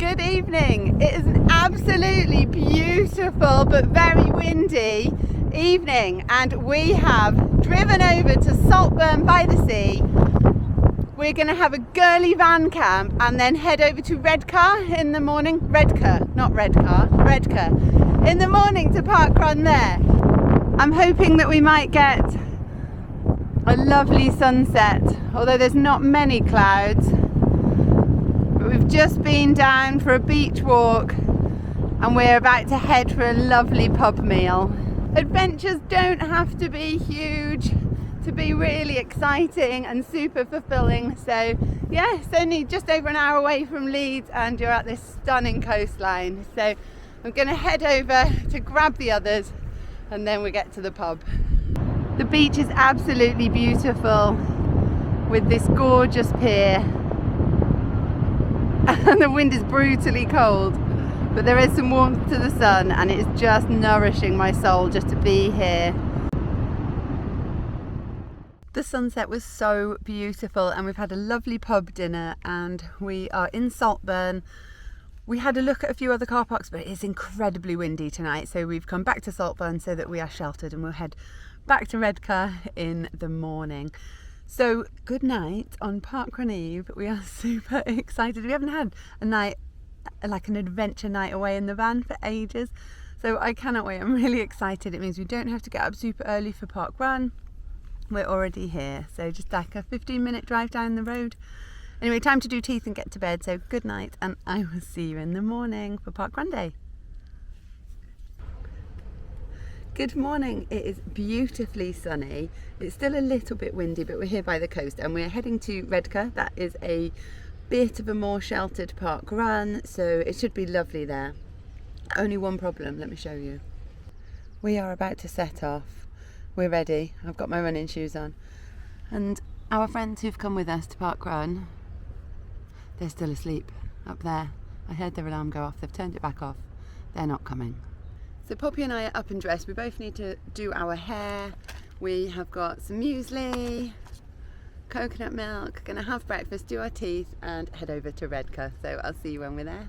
Good evening. It is an absolutely beautiful but very windy evening, and we have driven over to Saltburn-by-the-Sea. We're going to have a girly van camp and then head over to Redcar in the morning. Redcar, not Redcar, Redcar. In the morning to Parkrun there. I'm hoping that we might get a lovely sunset, although there's not many clouds. But we've just been down for a beach walk and we're about to head for a lovely pub meal. Adventures don't have to be huge to be really exciting and super fulfilling. So yeah, it's only just over an hour away from Leeds and you're at this stunning coastline. So I'm going to head over to grab the others and then we get to the pub. The beach is absolutely beautiful with this gorgeous pier and the wind is brutally cold, but there is some warmth to the sun and it is just nourishing my soul just to be here. The sunset was so beautiful and we've had a lovely pub dinner and we are in Saltburn. We had a look at a few other car parks, but it is incredibly windy tonight, so we've come back to Saltburn so that we are sheltered and we'll head back to Redcar in the morning. So good night on Parkrun Eve. We are super excited. We haven't had a night, like an adventure night away in the van for ages, so I cannot wait. I'm really excited. It means we don't have to get up super early for Parkrun. We're already here, so just like a 15-minute drive down the road. Anyway, time to do teeth and get to bed, so good night and I will see you in the morning for Parkrun Day. Good morning. It is beautifully sunny. It's still a little bit windy, but we're here by the coast and we're heading to Redcar. That is a bit of a more sheltered Parkrun, so it should be lovely there. Only one problem, let me show you. We are about to set off. We're ready. I've got my running shoes on. And our friends who've come with us to Parkrun, they're still asleep up there. I heard their alarm go off. They've turned it back off. They're not coming. So Poppy and I are up and dressed. We both need to do our hair. We have got some muesli, coconut milk, gonna have breakfast, do our teeth and head over to Redcar. So I'll see you when we're there.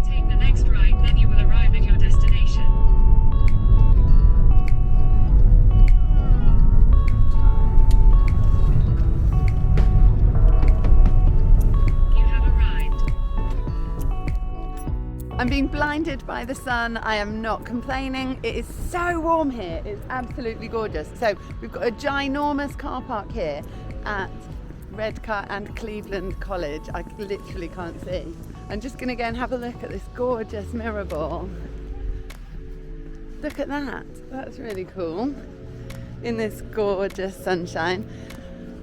Take the next right, then you will arrive at your destination. You have arrived. I'm being blinded by the sun. I am not complaining. It is so warm here. It's absolutely gorgeous. So we've got a ginormous car park here at Redcar and Cleveland College. I literally can't see. I'm just going to go and have a look at this gorgeous mirror ball. Look at that. That's really cool. In this gorgeous sunshine.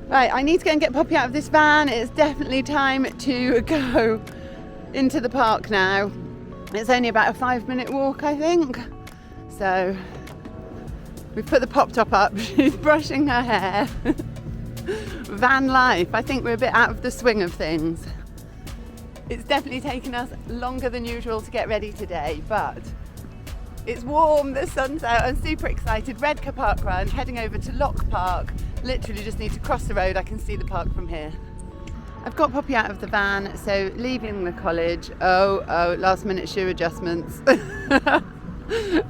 Right, I need to go and get Poppy out of this van. It's definitely time to go into the park now. It's only about a 5-minute walk, I think. So we've put the pop top up. She's brushing her hair. Van life. I think we're a bit out of the swing of things. It's definitely taken us longer than usual to get ready today, but it's warm, the sun's out, I'm super excited. Redcar Parkrun, heading over to Locke Park. Literally just need to cross the road, I can see the park from here. I've got Poppy out of the van, so leaving the college, last minute shoe adjustments.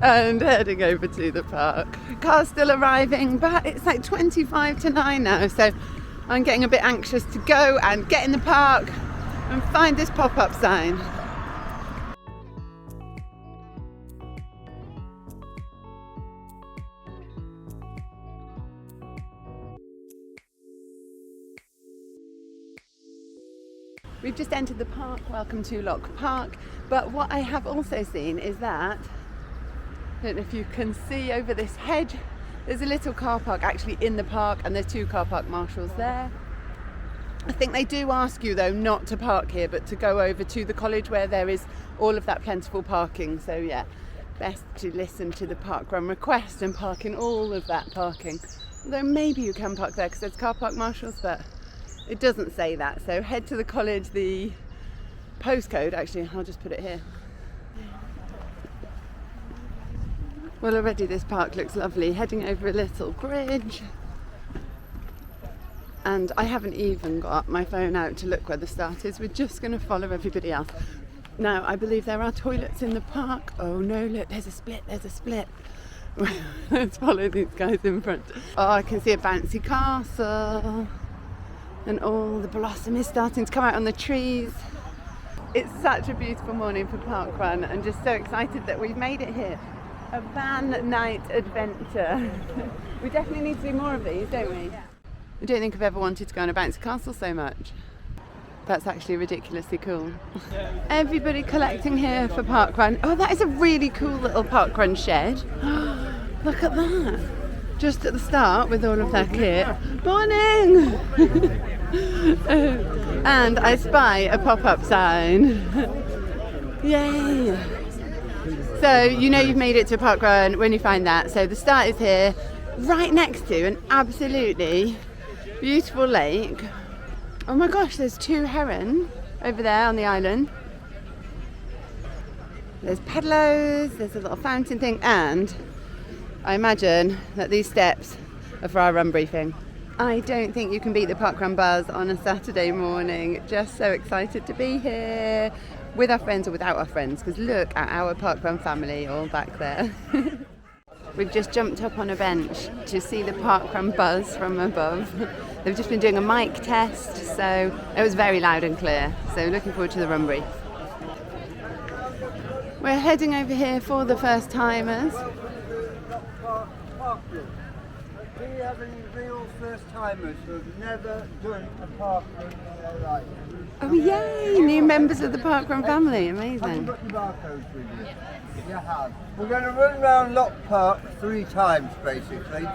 And heading over to the park. Car's still arriving, but it's like 25 to 9 now, so I'm getting a bit anxious to go and get in the park and find this pop-up sign. We've just entered the park. Welcome to Locke Park. But what I have also seen is that, I don't know if you can see over this hedge, there's a little car park actually in the park and there's 2 car park marshals there. I think they do ask you though not to park here but to go over to the college where there is all of that plentiful parking. So yeah, best to listen to the Parkrun request and park in all of that parking. Although maybe you can park there because there's car park marshals, but It doesn't say that, so head to the college. The postcode, actually, I'll just put it here. Well, already this park looks lovely. Heading over a little bridge. And I haven't even got my phone out to look where the start is. We're just going to follow everybody else. Now, I believe there are toilets in the park. Oh no, look, there's a split, there's a split. Let's follow these guys in front. Oh, I can see a bouncy castle. And all the blossom is starting to come out on the trees. It's such a beautiful morning for Parkrun, and just so excited that we've made it here. A van night adventure. We definitely need to do more of these, don't we? I don't think I've ever wanted to go on a bouncy castle so much. That's actually ridiculously cool. Everybody collecting here for Parkrun. Oh, that is a really cool little Parkrun shed. Look at that. Just at the start with all of their kit. Morning! And I spy a pop-up sign. Yay! So you know you've made it to Parkrun when you find that. So the start is here, right next to an absolutely beautiful lake. Oh my gosh, there's 2 heron over there on the island. There's pedalows, there's a little fountain thing, and I imagine that these steps are for our run briefing. I don't think you can beat the Parkrun buzz on a Saturday morning. Just so excited to be here with our friends or without our friends, because look at our Parkrun family all back there. We've just jumped up on a bench to see the Parkrun buzz from above. They've just been doing a mic test, so it was very loud and clear. So looking forward to the run brief. We're heading over here for the first timers. Parkrun. Do you have any real first timers who have never done a parkrun in their life? Oh yay! New members of the Parkrun family, amazing. Have you got your barcodes with you? You have. We're going to run around Locke Park 3 times basically.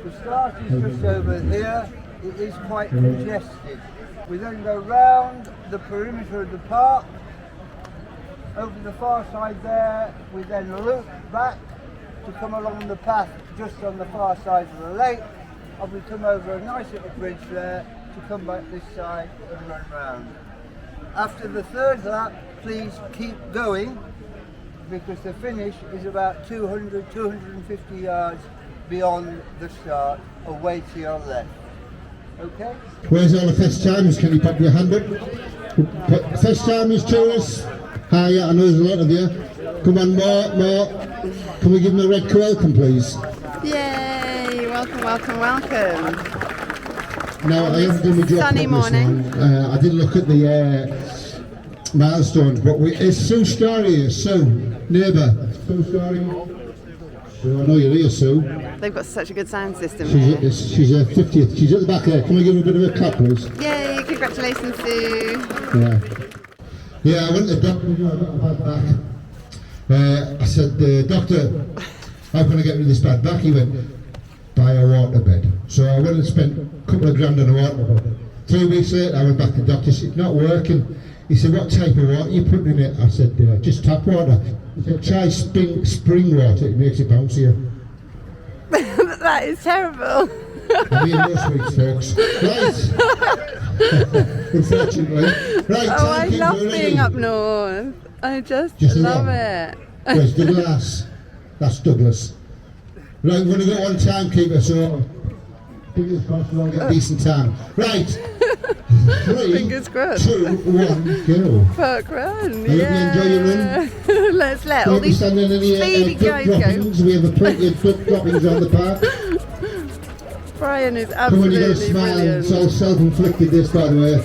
The start is just over here. It is quite congested. We then go round the perimeter of the park. Over the far side there, we then loop back to come along the path just on the far side of the lake, and we come over a nice little bridge there to come back this side and run round. After the 3rd lap, please keep going, because the finish is about 200-250 yards beyond the start, away to your left. Okay? Where's all the first timers? Can you pop your hand up? First timers, tourists. Hi, yeah, I know there's a lot of you. Come on, more. Can we give them a Redcar welcome, please? Yay! Welcome, welcome, welcome. Now, I haven't done my job Sunny morning. I did look at the milestones, but it's Sue's story here. Sue, neighbour. Sue's story. Sue, I know you're here, Sue. They've got such a good sound system here. She's her 50th. She's at the back there. Can we give her a bit of a clap, please? Yay! Congratulations, Sue. Yeah, I went to the doctor. I got a bad back. I said, doctor, how can I get rid of this bad back? He went, buy a waterbed. So I went and spent a couple of grand on a waterbed. 3 weeks later, I went back to the doctor. He said, it's not working. He said, what type of water are you putting in it? I said, just tap water. He said, try spring water. It makes it bouncier. That is terrible. I'm being no sweets, folks. Right. Unfortunately. Right, Oh, I love being up north. I just love it. Where's Douglas? That's Douglas. Right, we're going to get one timekeeper, so fingers crossed we'll all get a decent time. Right. 3, Fingers crossed. 2, 1, go. Parkrun, I hope you enjoy your run. Let's let all Don't be these standing any speedy duck guys go. droppings. We have plenty of duck droppings on the park. Brian is Come on, you got to absolutely smile. brilliant. It's all self-inflicted this, by the way.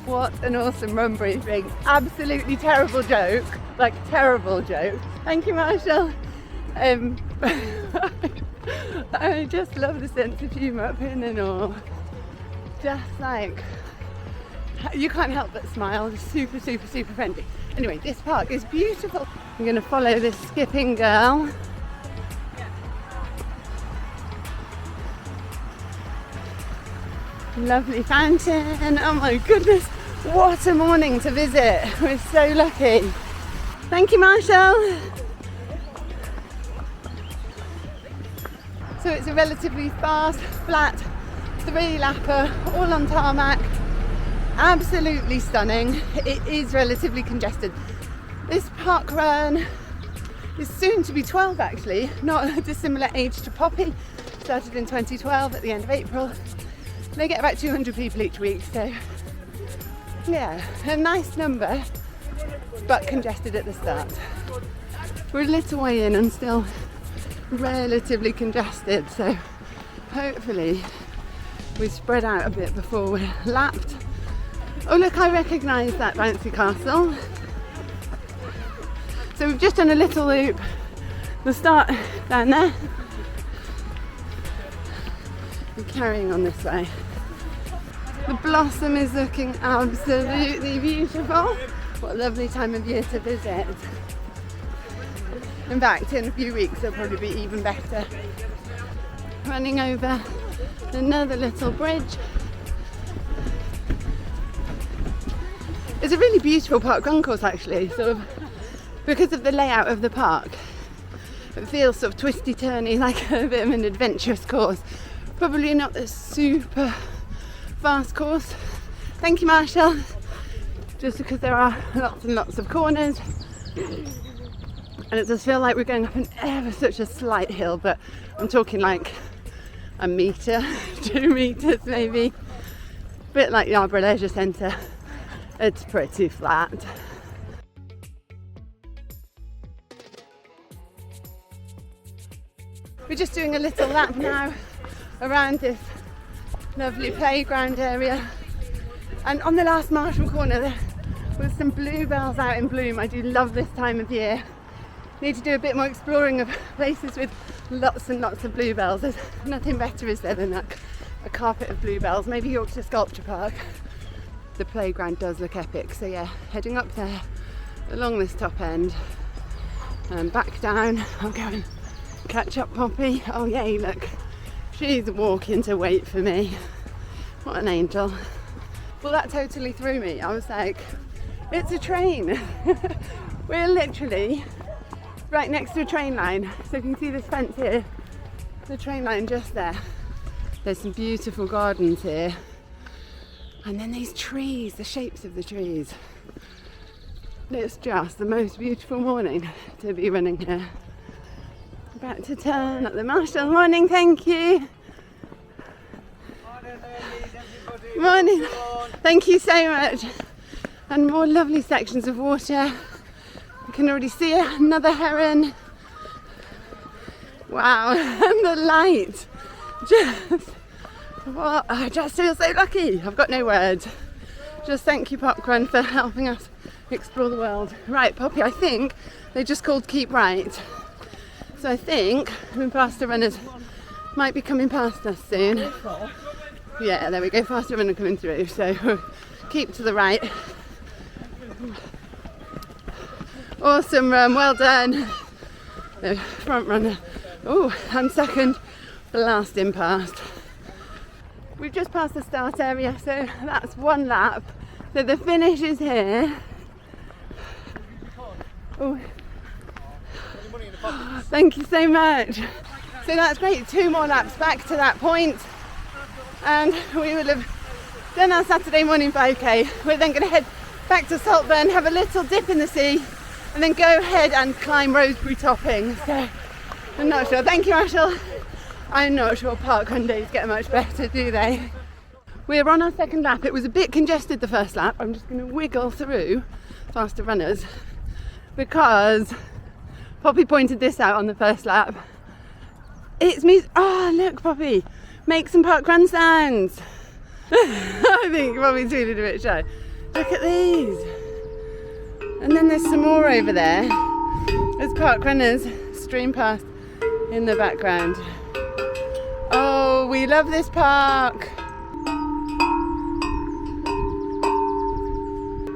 What an awesome run briefing. Absolutely terrible joke. Like, terrible joke. Thank you, Marshall. I just love the sense of humour up here in the north. Just like, you can't help but smile. It's super, super, super friendly. Anyway, this park is beautiful. I'm going to follow this skipping girl. Lovely fountain. Oh my goodness, what a morning to visit. We're so lucky. Thank you, Marshall. So it's a relatively fast, flat 3-lapper, all on tarmac. Absolutely stunning. It is relatively congested. This Parkrun is soon to be 12 actually, not a dissimilar age to Poppy. Started in 2012 at the end of April. They get about 200 people each week, so yeah, a nice number, but congested at the start. We're a little way in and still relatively congested, so hopefully we spread out a bit before we're lapped. Oh look, I recognise that bouncy castle. So we've just done a little loop. We'll start down there. We're carrying on this way. The blossom is looking absolutely beautiful. What a lovely time of year to visit. In fact, in a few weeks it'll probably be even better. Running over another little bridge. It's a really beautiful parkrun course actually, sort of because of the layout of the park. It feels sort of twisty turny, like a bit of an adventurous course. Probably not a super fast course. Thank you, Marshall. Just because there are lots and lots of corners. And it does feel like we're going up an ever such a slight hill, but I'm talking like a metre, 2 metres maybe. A bit like Yarborough Leisure Centre. It's pretty flat. We're just doing a little lap now around this lovely playground area. And on the last Marshall corner there was some bluebells out in bloom. I do love this time of year. Need to do a bit more exploring of places with lots and lots of bluebells. There's nothing better, is there, than a carpet of bluebells. Maybe Yorkshire Sculpture Park. The playground does look epic, so yeah, heading up there along this top end and back down. I'll go and catch up Poppy. Oh yay, look, she's walking to wait for me. What an angel. Well, that totally threw me. I was like, it's a train. We're literally right next to a train line, so you can see this fence here, the train line just there. There's some beautiful gardens here. And then these trees, the shapes of the trees. It's just the most beautiful morning to be running here. About to turn up the Marshall. Morning, thank you. Morning. Thank you so much. And more lovely sections of water. You can already see another heron. Wow, and the light. Well, I just feel so lucky. I've got no words. Just thank you, Parkrun, for helping us explore the world. Right, Poppy, I think they just called keep right. So I think faster runners might be coming past us soon. Yeah, there we go, faster runner coming through. So keep to the right. Awesome run, well done. The front runner. Oh, and second, blasting past. We've just passed the start area, so that's one lap. So the finish is here. Oh. Thank you so much. So that's great, 2 more laps back to that point. And we will have done our Saturday morning 5k. We're then going to head back to Saltburn, have a little dip in the sea, and then go ahead and climb Roseberry Topping. So I'm not sure. Thank you, Marshall. I'm not sure parkrun days get much better, do they? We're on our second lap. It was a bit congested the first lap. I'm just going to wiggle through faster runners because Poppy pointed this out on the first lap. It's me. Oh, look, Poppy. Make some parkrun sounds. I think Poppy's feeling a bit shy. Look at these. And then there's some more over there as parkrunners stream past in the background. Oh, we love this park.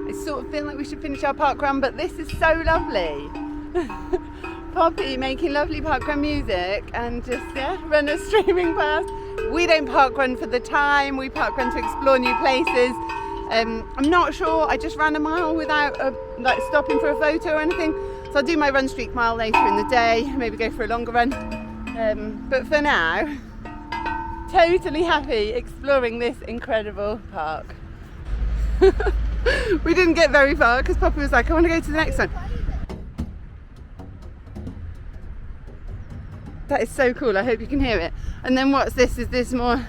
I sort of feel like we should finish our parkrun, but this is so lovely. Poppy making lovely parkrun music and just runners streaming past. We don't parkrun for the time, we parkrun to explore new places. I'm not sure, I just ran a mile without stopping for a photo or anything. So I'll do my run streak mile later in the day, maybe go for a longer run. But for now, totally happy exploring this incredible park. We didn't get very far because Poppy was like, I want to go to the next one. That is so cool, I hope you can hear it. And then what's this? Is this more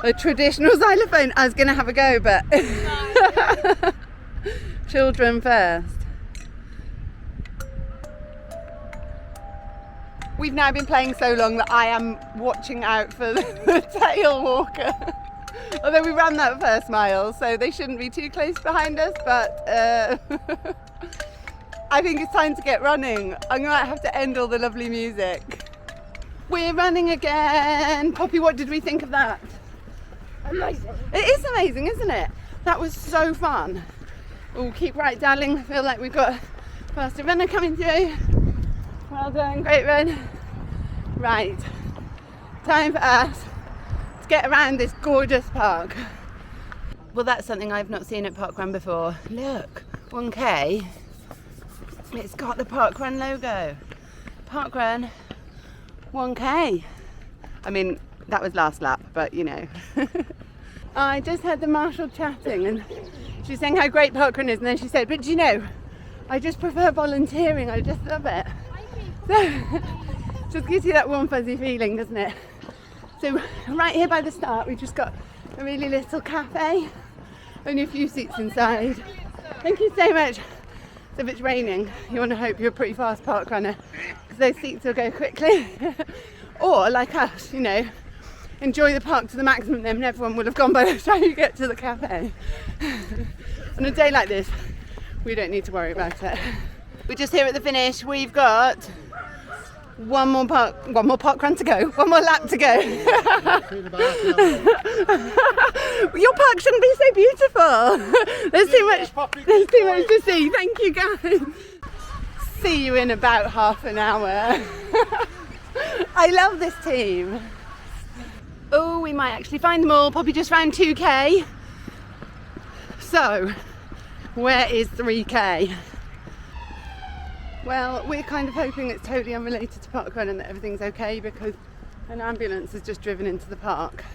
a traditional xylophone? I was going to have a go, but children first. We've now been playing so long that I am watching out for the tail walker. Although we ran that first mile, so they shouldn't be too close behind us, but I think it's time to get running. I'm going to have to end all the lovely music. We're running again. Poppy, what did we think of that? Amazing. It is amazing, isn't it? That was so fun. Oh, keep right, darling. I feel like we've got a faster runner coming through. Well done, great run. Right, time for us to get around this gorgeous park. Well, that's something I've not seen at Parkrun before. Look, 1K. It's got the Parkrun logo. Parkrun 1K. I mean, that was last lap, but you know. I just heard the marshal chatting and she's saying how great Parkrun is, and then she said, but you know, I just prefer volunteering, I just love it. So, just gives you that warm fuzzy feeling, doesn't it? So right here by the start, we've just got a really little cafe, only a few seats inside. Thank you so much. So if it's raining, you want to hope you're a pretty fast park runner, because those seats will go quickly. Or like us, you know, enjoy the park to the maximum, then everyone will have gone by the time you get to the cafe. On a day like this, we don't need to worry about it. We're just here at the finish. We've got one more park run to go, one more lap to go. Your park shouldn't be so beautiful. There's too much to see. Thank you, guys. See you in about half an hour. I love this team. Oh, we might actually find them all. Poppy just ran 2K. So, where is 3K? Well, we're kind of hoping it's totally unrelated to Parkrun and that everything's okay, because an ambulance has just driven into the park.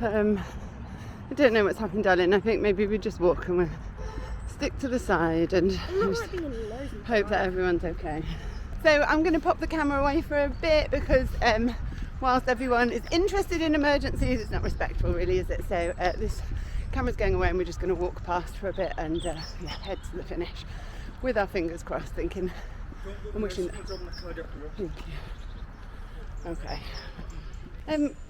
I don't know what's happened, darling. I think maybe we just walk and we'll stick to the side and just hope that everyone's okay. So I'm going to pop the camera away for a bit because whilst everyone is interested in emergencies, it's not respectful really, is it? So this camera's going away and we're just going to walk past for a bit and head to the finish with our fingers crossed, thinking and wishing that. Thank you. Okay.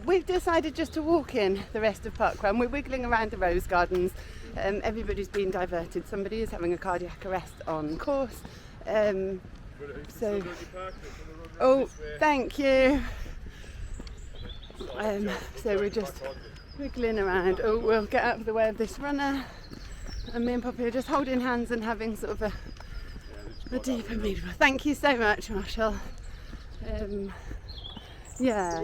We've decided just to walk in the rest of Parkrun. We're wiggling around the rose gardens. Everybody's been diverted. Somebody is having a cardiac arrest on course. Oh, thank you. So we're just wiggling around. Oh, we'll get out of the way of this runner. And me and Poppy are just holding hands and having sort of a deeper meet. Thank you so much, Marshall. Yeah.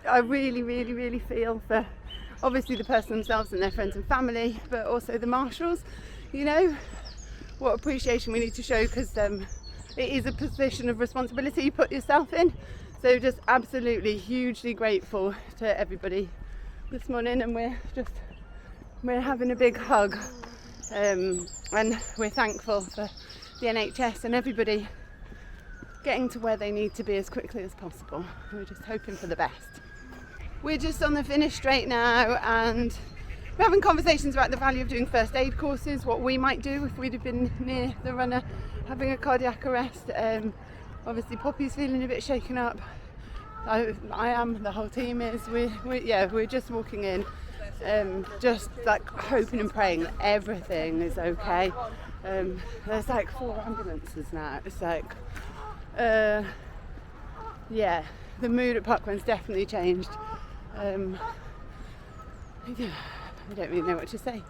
I really feel for obviously the person themselves and their friends and family, but also the marshals. You know, what appreciation we need to show, because it is a position of responsibility you put yourself in. So just absolutely hugely grateful to everybody this morning, and we're having a big hug, and we're thankful for the NHS and everybody getting to where they need to be as quickly as possible. We're just hoping for the best. We're just on the finish straight now, and we're having conversations about the value of doing first aid courses, what we might do if we'd have been near the runner having a cardiac arrest. Obviously Poppy's feeling a bit shaken up. I am, the whole team is. We're just walking in, just like hoping and praying that everything is okay. There's like 4 ambulances now. It's like, yeah, the mood at Parkrun's definitely changed. Yeah, I don't really know what to say.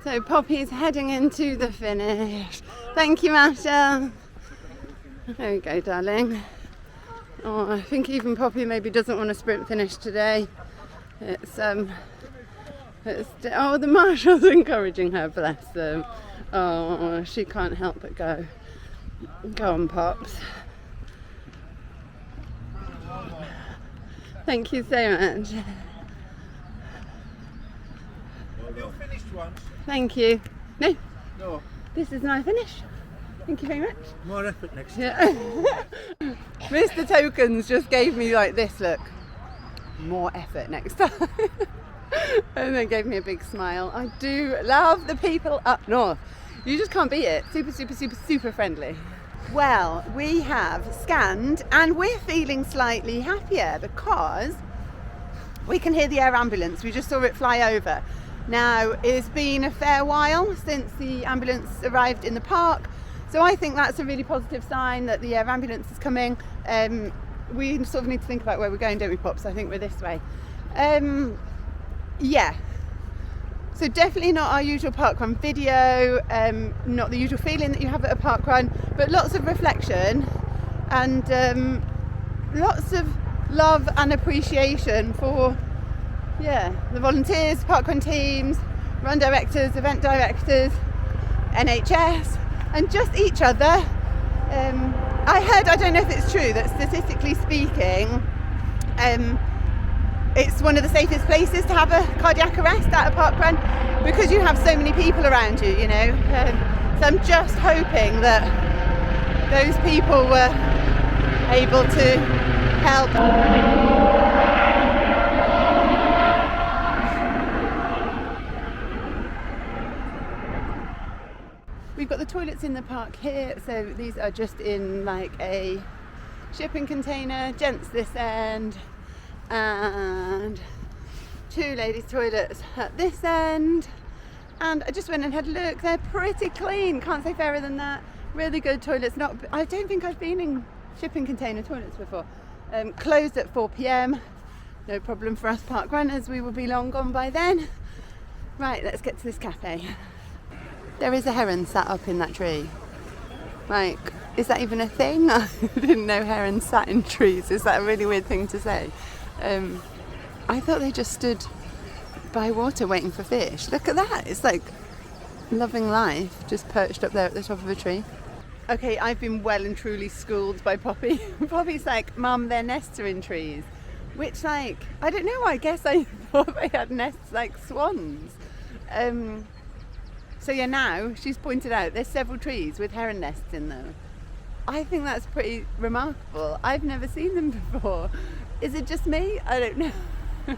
So Poppy's heading into the finish. Thank you, Marshall. There we go, darling. Oh, I think even Poppy maybe doesn't want a sprint finish today. It's Oh, the marshal's encouraging her, bless them. Oh, she can't help but go. Go on, Pops. Thank you so much. You're finished once. Thank you. No, No, this is my finish. Thank you very much. more effort next time. Yeah. Mr. Tokens just gave me like this look. More effort next time. And then gave me a big smile. I do love the people up north. You just can't beat it. Super, super, super, super friendly. Well, we have scanned and we're feeling slightly happier because we can hear the air ambulance. We just saw it fly over. Now, it's been a fair while since the ambulance arrived in the park, so I think that's a really positive sign that the air ambulance is coming. We sort of need to think about where we're going, don't we, Pops? I think we're this way. Yeah. So definitely not our usual parkrun video, not the usual feeling that you have at a parkrun, but lots of reflection and lots of love and appreciation for the volunteers, parkrun teams, run directors, event directors, NHS, and just each other. I heard, I don't know if it's true, that statistically speaking, it's one of the safest places to have a cardiac arrest at a parkrun because you have so many people around you, you know. So I'm just hoping that those people were able to help. We've got the toilets in the park here, so these are just in like a shipping container, gents this end, and two ladies' toilets at this end. And I just went and had a look. They're pretty clean, can't say fairer than that. Really good toilets. I don't think I've been in shipping container toilets before. Closed at 4 p.m. No problem for us park runners, we will be long gone by then. Right, let's get to this cafe. There is a heron sat up in that tree. Like, is that even a thing? I didn't know herons sat in trees. Is that a really weird thing to say? I thought they just stood by water waiting for fish. Look at that. It's like loving life, just perched up there at the top of a tree. Okay, I've been well and truly schooled by Poppy. Poppy's like, Mum, their nests are in trees. Which, like, I don't know, I guess I thought they had nests like swans. So yeah, now she's pointed out there's several trees with heron nests in them. I think that's pretty remarkable. I've never seen them before. Is it just me? I don't know.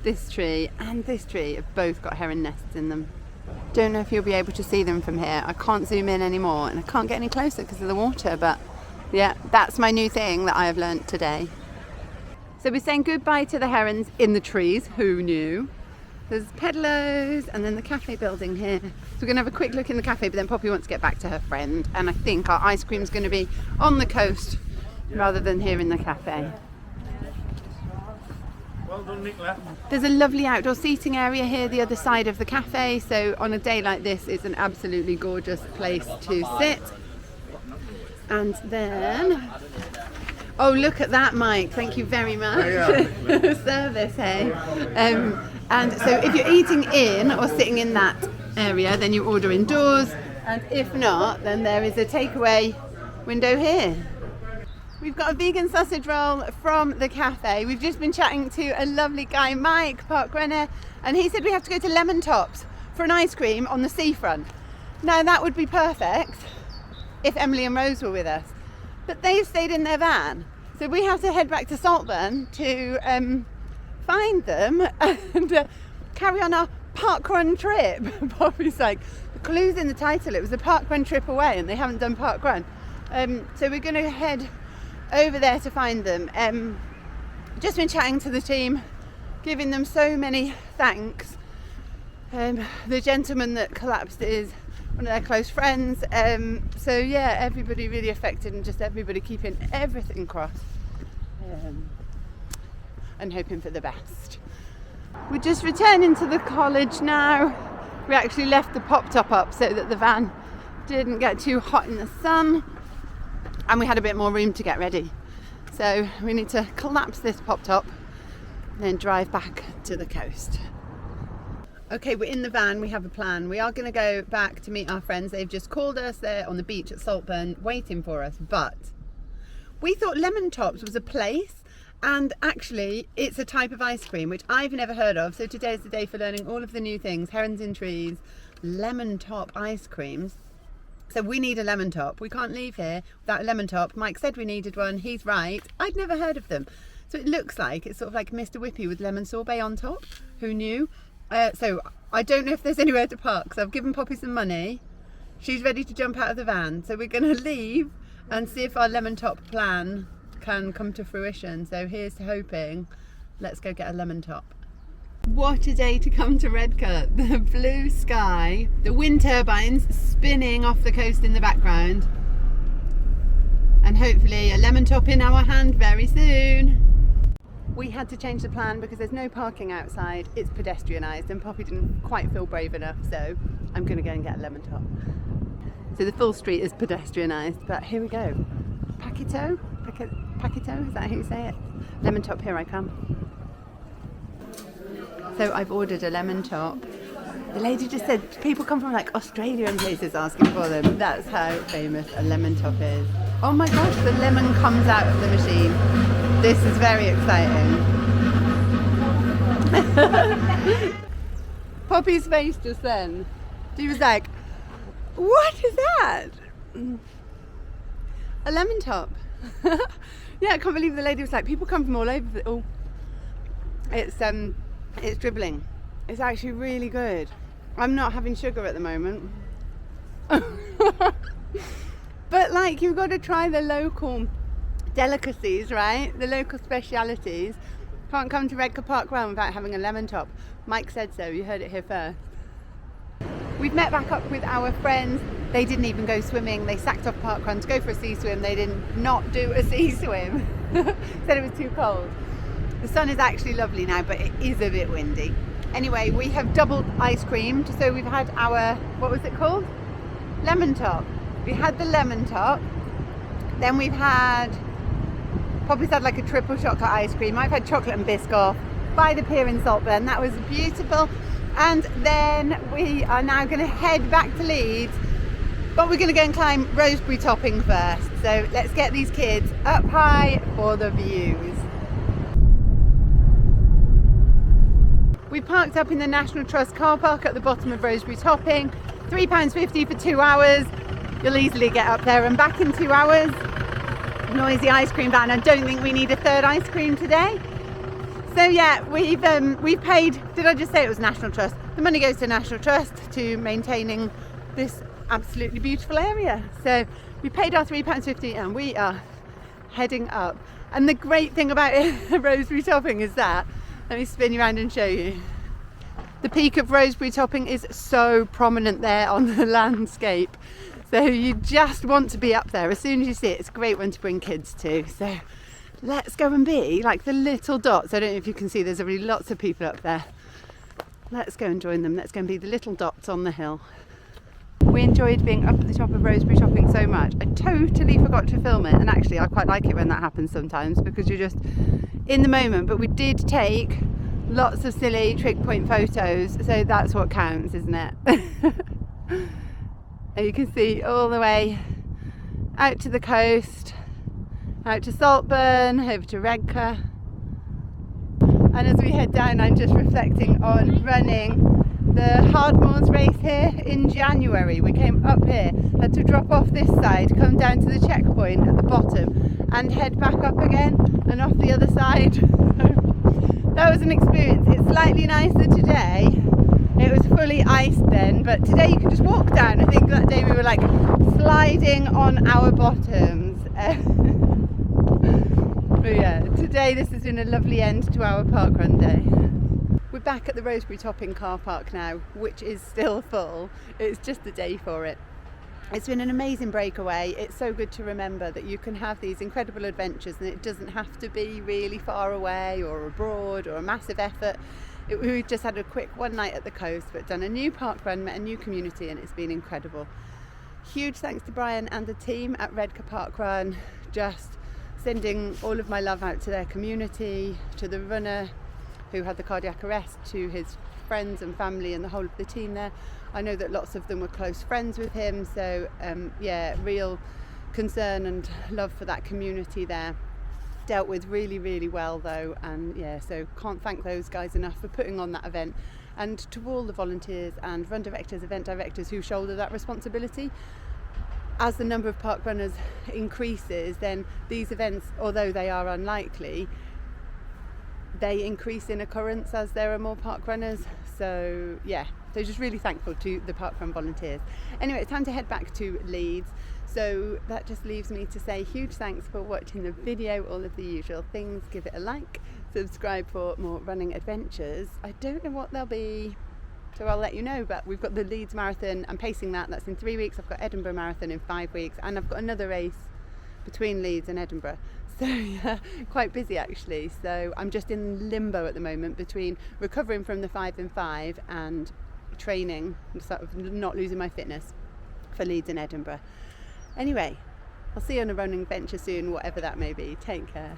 This tree and this tree have both got heron nests in them. Don't know if you'll be able to see them from here. I can't zoom in anymore and I can't get any closer because of the water, but yeah, that's my new thing that I have learnt today. So we're saying goodbye to the herons in the trees. Who knew? There's Pedalo's and then the cafe building here. So we're going to have a quick look in the cafe, but then Poppy wants to get back to her friend. And I think our ice cream's going to be on the coast rather than here in the cafe. Well done, Nicola. There's a lovely outdoor seating area here the other side of the cafe. So on a day like this, it's an absolutely gorgeous place to sit. And then... Oh, look at that, Mike. Thank you very much. Service, hey? And so if you're eating in or sitting in that area, then you order indoors. And if not, then there is a takeaway window here. We've got a vegan sausage roll from the cafe. We've just been chatting to a lovely guy, Mike, park runner, and he said we have to go to Lemon Tops for an ice cream on the seafront. Now that would be perfect if Emily and Rose were with us. But they've stayed in their van, so we have to head back to Saltburn to find them and carry on our parkrun trip. Bobby's like, the clue's in the title, it was a parkrun trip away and they haven't done parkrun. So we're going to head over there to find them. Just been chatting to the team, giving them so many thanks. The gentleman that collapsed is one of their close friends, so yeah, everybody really affected and just everybody keeping everything crossed and hoping for the best. We're just returning to the college now. We actually left the pop top up so that the van didn't get too hot in the sun and we had a bit more room to get ready, so we need to collapse this pop top and then drive back to the coast. Okay, we're in the van, we have a plan. We are going to go back to meet our friends. They've just called us, they're on the beach at Saltburn waiting for us, but we thought Lemon Tops was a place, and actually it's a type of ice cream which I've never heard of. So today is the day for learning all of the new things. Herons in trees, lemon top ice creams. So we need a lemon top. We can't leave here without a lemon top. Mike said we needed one, he's right. I'd never heard of them. So it looks like it's sort of like Mr. Whippy with lemon sorbet on top. Who knew? So I don't know if there's anywhere to park, so I've given Poppy some money. She's ready to jump out of the van, so we're going to leave and see if our lemon top plan can come to fruition. So here's to hoping. Let's go get a lemon top. What a day to come to Redcar. The blue sky, the wind turbines spinning off the coast in the background, and hopefully a lemon top in our hand very soon. We had to change the plan because there's no parking outside, it's pedestrianised, and Poppy didn't quite feel brave enough, so I'm going to go and get a lemon top. So the full street is pedestrianised, but here we go. Paquito? Paquito, is that how you say it? Lemon top, here I come. So I've ordered a lemon top. The lady just said people come from like Australia and places asking for them. That's how famous a lemon top is. Oh my gosh, the lemon comes out of the machine. This is very exciting. Poppy's face just then. She was like, what is that? A lemon top. Yeah, I can't believe the lady was like, people come from all over. Oh, it's dribbling. It's actually really good. I'm not having sugar at the moment. But like, you've got to try the local delicacies, right? The local specialities. Can't come to Redcar Parkrun without having a lemon top. Mike said so, you heard it here first. We've met back up with our friends. They didn't even go swimming. They sacked off Parkrun to go for a sea swim. They did not do a sea swim. Said it was too cold. The sun is actually lovely now, but it is a bit windy. Anyway, we have doubled ice creamed. So we've had our, what was it called? Lemon top. We had the lemon top. Then we've had, Poppy's had like a triple chocolate ice cream. I've had chocolate and Biscoff by the pier in Saltburn. That was beautiful. And then we are now going to head back to Leeds, but we're going to go and climb Roseberry Topping first. So let's get these kids up high for the views. We parked up in the National Trust car park at the bottom of Roseberry Topping. £3.50 for 2 hours. You'll easily get up there and back in 2 hours. Noisy ice cream van. I don't think we need a third ice cream today. So yeah, we've paid, did I just say it was National Trust? The money goes to National Trust to maintaining this absolutely beautiful area. So we paid our £3.50 and we are heading up. And the great thing about Roseberry Topping is that, let me spin you around and show you. The peak of Roseberry Topping is so prominent there on the landscape. So you just want to be up there as soon as you see it. It's a great one to bring kids to. So let's go and be like the little dots. I don't know if you can see, there's already lots of people up there. Let's go and join them. Let's go and be the little dots on the hill. We enjoyed being up at the top of Roseberry Topping so much. I totally forgot to film it, and actually I quite like it when that happens sometimes because you're just in the moment. But we did take lots of silly trick point photos, so that's what counts, isn't it? And you can see all the way out to the coast, out to Saltburn, over to Redcar. And as we head down, I'm just reflecting on running the Hardmoors race here in January. We came up here, had to drop off this side, come down to the checkpoint at the bottom and head back up again and off the other side. That was an experience. It's slightly nicer today. It was fully iced then, but today you can just walk down. I think that day we were like sliding on our bottoms. But yeah, today this has been a lovely end to our parkrun day. We're back at the Roseberry Topping car park now, which is still full. It's just the day for it. It's been an amazing breakaway. It's so good to remember that you can have these incredible adventures and it doesn't have to be really far away or abroad or a massive effort. We just had a quick one night at the coast, but done a new parkrun, met a new community, and it's been incredible. Huge thanks to Brian and the team at Redcar Parkrun, just sending all of my love out to their community, to the runner who had the cardiac arrest, to his friends and family and the whole of the team there. I know that lots of them were close friends with him, so yeah, real concern and love for that community there. Dealt with really, really well though, and yeah, so can't thank those guys enough for putting on that event, and to all the volunteers and run directors, event directors who shoulder that responsibility. As the number of park runners increases, then these events, although they are unlikely, they increase in occurrence as there are more park runners. So yeah, so just really thankful to the parkrun volunteers. Anyway, it's time to head back to Leeds, so that just leaves me to say huge thanks for watching the video, all of the usual things. Give it a like, subscribe for more running adventures. I don't know what they'll be, so I'll let you know, but we've got the Leeds Marathon. I'm pacing that's in 3 weeks. I've got Edinburgh Marathon in 5 weeks, and I've got another race between Leeds and Edinburgh. So yeah, quite busy actually. So I'm just in limbo at the moment between recovering from the 5 and 5 and training, sort of not losing my fitness for Leeds and Edinburgh. Anyway, I'll see you on a running adventure soon, whatever that may be. Take care.